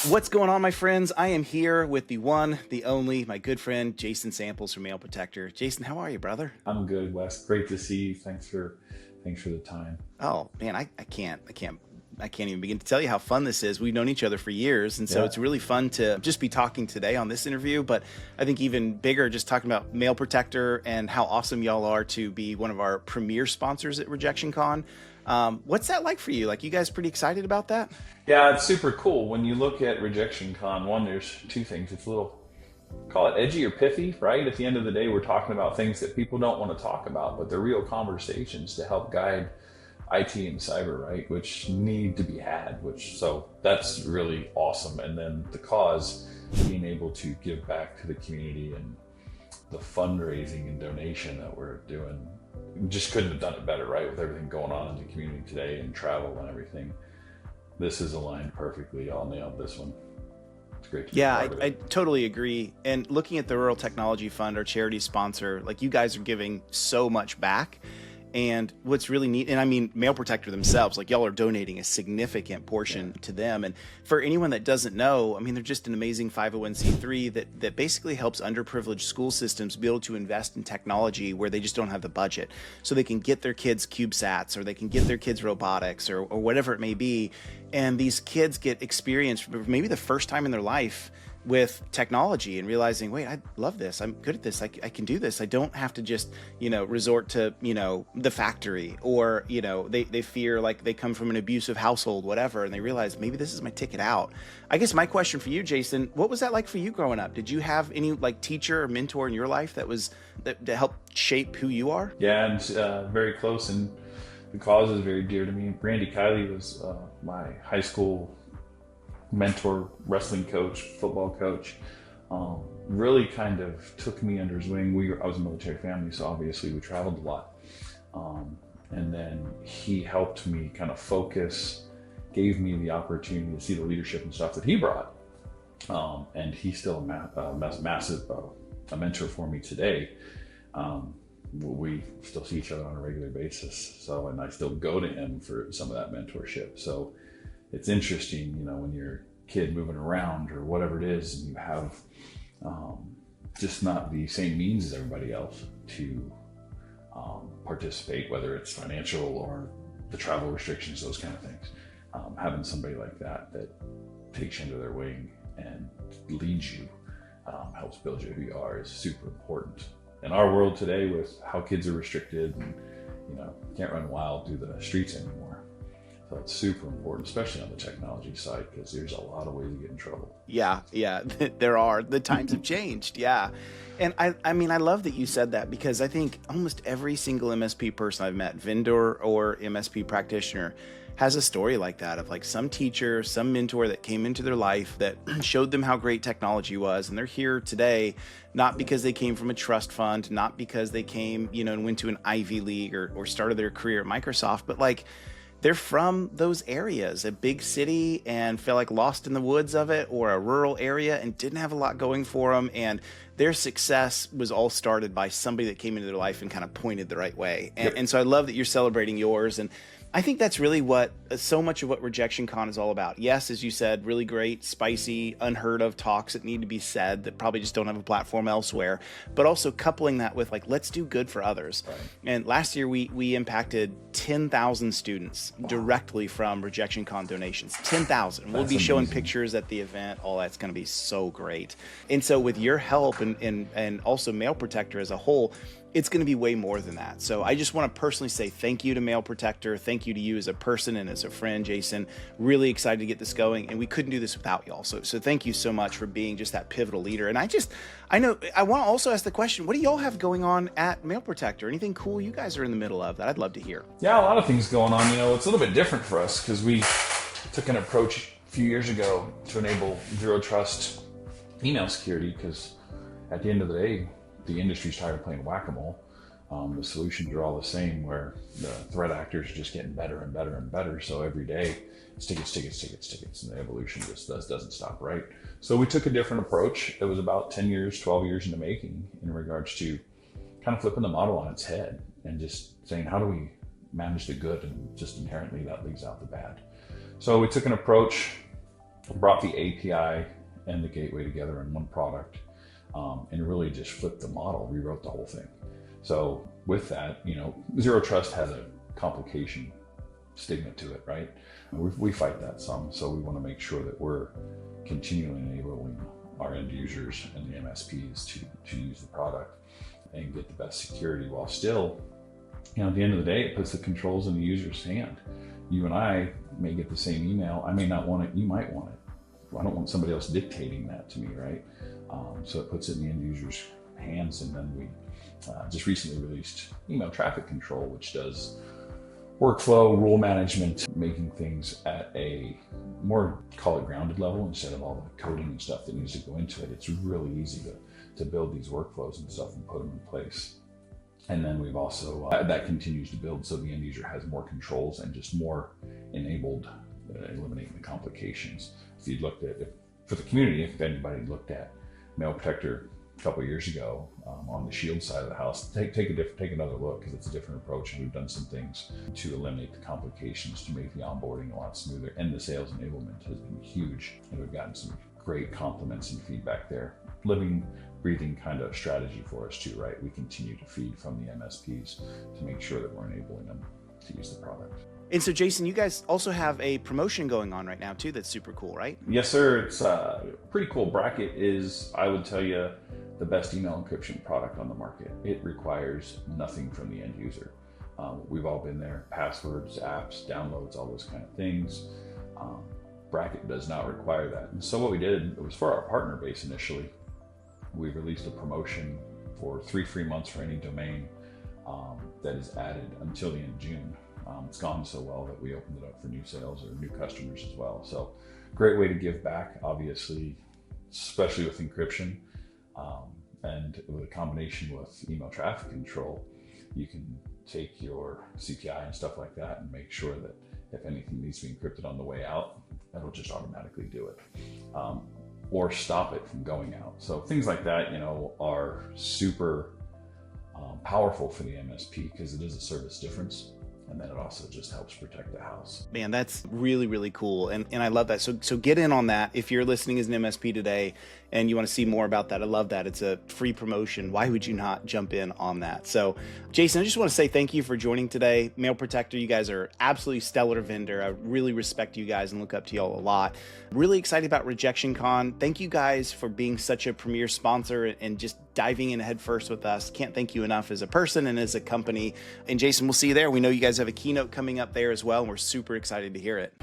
What's going on, my friends? I am here with the one, the only, my good friend, Jason Samples from Mailprotector. Jason, how are you, brother? I'm good, Wes. Great to see you. Thanks for the time. Oh man, I can't even begin to tell you how fun this is. We've known each other for years, and so it's really fun to just be talking today on this interview. But I think even bigger, just talking about Mailprotector and how awesome y'all are to be one of our premier sponsors at RejectionCon. What's that like for you? Like, you guys pretty excited about that? Yeah, it's super cool. When you look at RejectionCon, one, there's two things. It's a little, call it edgy or pithy, right? At the end of the day, we're talking about things that people don't want to talk about, but they're real conversations to help guide IT and cyber, right? Which need to be had, so that's really awesome. And then the cause, being able to give back to the community and the fundraising and donation that we're doing, just couldn't have done it better, right? With everything going on in the community today and travel and everything. This is aligned perfectly. Y'all nailed this one. It's great to be part of it. I totally agree. And looking at the Rural Technology Fund, our charity sponsor, like, you guys are giving so much back. And what's really neat, and I mean, Mailprotector themselves, like, y'all are donating a significant portion to them. And for anyone that doesn't know, I mean, they're just an amazing 501c3 that basically helps underprivileged school systems be able to invest in technology where they just don't have the budget. So they can get their kids CubeSats, or they can get their kids robotics, or whatever it may be. And these kids get experience for maybe the first time in their life with technology and realizing, wait, I love this. I'm good at this. I can do this. I don't have to just, resort to, the factory, or, they fear like they come from an abusive household, whatever. And they realize maybe this is my ticket out. I guess my question for you, Jason, what was that like for you growing up? Did you have any like teacher or mentor in your life that helped shape who you are? Yeah, and very close. And the cause is very dear to me. Randy Kiley was my high school mentor, wrestling coach, football coach. Really kind of took me under his wing. I was a military family, so obviously we traveled a lot. And then he helped me kind of focus, gave me the opportunity to see the leadership and stuff that he brought. And he's still a massive mentor for me today. We still see each other on a regular basis. And I still go to him for some of that mentorship. So it's interesting, when you're a kid moving around or whatever it is, and you have just not the same means as everybody else to participate, whether it's financial or the travel restrictions, those kind of things. Having somebody like that takes you under their wing and leads you, helps build you who you are, is super important. In our world today, with how kids are restricted and can't run wild through the streets anymore. So it's super important, especially on the technology side, because there's a lot of ways to get in trouble. Yeah, there are. The times have changed, yeah. And I mean, I love that you said that, because I think almost every single MSP person I've met, vendor or MSP practitioner, has a story like that, of like some teacher, some mentor that came into their life that showed them how great technology was. And they're here today, not because they came from a trust fund, not because they came, and went to an Ivy League or started their career at Microsoft, but like, they're from those areas, a big city, and felt like lost in the woods of it, or a rural area and didn't have a lot going for them. And their success was all started by somebody that came into their life and kind of pointed the right way. And so I love that you're celebrating yours. And I think that's really so much of what RejectionCon is all about. Yes, as you said, really great, spicy, unheard of talks that need to be said that probably just don't have a platform elsewhere, but also coupling that with like, let's do good for others. Right. And last year we impacted 10,000 students directly from RejectionCon donations. 10,000. We'll be showing pictures at the event. All that's going to be so great. And so with your help and also Mailprotector as a whole, it's going to be way more than that. So I just want to personally say thank you to Mailprotector. Thank you to you as a person and as a friend, Jason. Really excited to get this going, and we couldn't do this without y'all. So thank you so much for being just that pivotal leader. And I want to also ask the question, what do y'all have going on at Mailprotector? Anything cool you guys are in the middle of that I'd love to hear? Yeah, a lot of things going on. It's a little bit different for us because we took an approach a few years ago to enable zero trust email security, because at the end of the day, the industry's tired of playing whack-a-mole. The solutions are all the same, where the threat actors are just getting better and better and better. So every day it's tickets, and the evolution just doesn't stop, right? So we took a different approach. It was about 10 years, 12 years in the making, in regards to kind of flipping the model on its head and just saying, how do we manage the good, and just inherently that leaves out the bad. So we took an approach brought the API and the gateway together in one product, and really just flipped the model, rewrote the whole thing. So with that, Zero Trust has a complication stigma to it, right? We fight that some, so we want to make sure that we're continually enabling our end users and the MSPs to use the product and get the best security, while still, at the end of the day, it puts the controls in the user's hand. You and I may get the same email. I may not want it. You might want it. I don't want somebody else dictating that to me, right? So it puts it in the end user's hands. And then we just recently released email traffic control, which does workflow, rule management, making things at a more, call it grounded level, instead of all the coding and stuff that needs to go into it. It's really easy to build these workflows and stuff and put them in place. And then we've also, that continues to build, so the end user has more controls and just more enabled, eliminating the complications. If you looked at, for the community, if anybody looked at Mailprotector a couple of years ago on the Shield side of the house, take another look, because it's a different approach, and we've done some things to eliminate the complications, to make the onboarding a lot smoother, and the sales enablement has been huge, and we've gotten some great compliments and feedback there. Living, breathing kind of strategy for us too, right? We continue to feed from the MSPs to make sure that we're enabling them to use the product. And so, Jason, you guys also have a promotion going on right now too that's super cool, right? Yes, sir. It's pretty cool. Bracket is, I would tell you, the best email encryption product on the market. It requires nothing from the end user. We've all been there: passwords, apps, downloads, all those kind of things. Bracket does not require that. And so what we did, it was for our partner base initially. We released a promotion for 3 free months for any domain that is added until the end of June. It's gone so well that we opened it up for new sales or new customers as well. So great way to give back, obviously, especially with encryption. And with a combination with email traffic control, you can take your CPI and stuff like that and make sure that if anything needs to be encrypted on the way out, that'll just automatically do it. Or stop it from going out. So things like that, are super powerful for the MSP, because it is a service difference. And then it also just helps protect the house. Man, that's really, really cool. And I love that. So get in on that. If you're listening as an MSP today and you want to see more about that, I love that. It's a free promotion. Why would you not jump in on that? So Jason, I just want to say thank you for joining today. Mailprotector, you guys are absolutely stellar vendor. I really respect you guys and look up to y'all a lot. Really excited about RejectionCon. Thank you guys for being such a premier sponsor and just diving in head first with us. Can't thank you enough as a person and as a company. And Jason, we'll see you there. We know you guys have a keynote coming up there as well, and we're super excited to hear it.